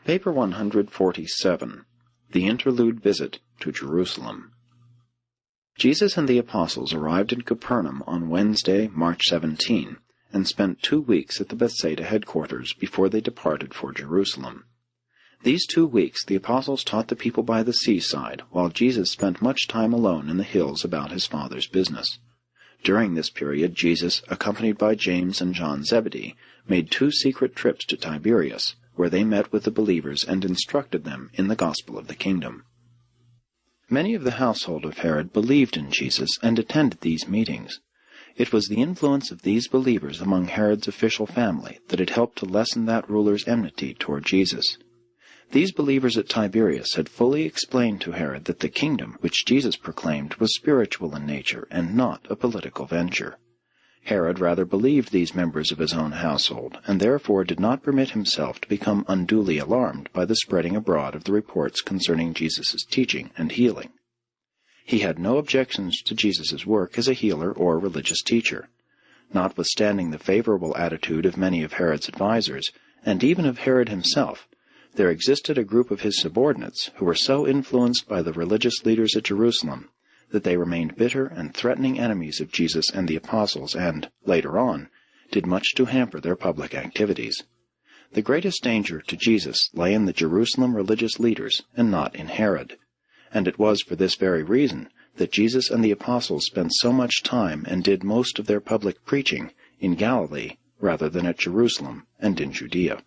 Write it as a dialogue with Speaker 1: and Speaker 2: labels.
Speaker 1: Paper 147. The Interlude Visit to Jerusalem. Jesus and the Apostles arrived in Capernaum on Wednesday, March 17, and spent 2 weeks at the Bethsaida headquarters before they departed for Jerusalem. These 2 weeks the Apostles taught the people by the seaside, while Jesus spent much time alone in the hills about his Father's business. During this period, Jesus, accompanied by James and John Zebedee, made 2 secret trips to Tiberias, where they met with the believers and instructed them in the gospel of the kingdom. Many of the household of Herod believed in Jesus and attended these meetings. It was the influence of these believers among Herod's official family that had helped to lessen that ruler's enmity toward Jesus. These believers at Tiberias had fully explained to Herod that the kingdom which Jesus proclaimed was spiritual in nature and not a political venture. Herod rather believed these members of his own household, and therefore did not permit himself to become unduly alarmed by the spreading abroad of the reports concerning Jesus' teaching and healing. He had no objections to Jesus' work as a healer or religious teacher. Notwithstanding the favorable attitude of many of Herod's advisers, and even of Herod himself, there existed a group of his subordinates who were so influenced by the religious leaders at Jerusalem that they remained bitter and threatening enemies of Jesus and the Apostles and, later on, did much to hamper their public activities. The greatest danger to Jesus lay in the Jerusalem religious leaders and not in Herod, and it was for this very reason that Jesus and the Apostles spent so much time and did most of their public preaching in Galilee rather than at Jerusalem and in Judea.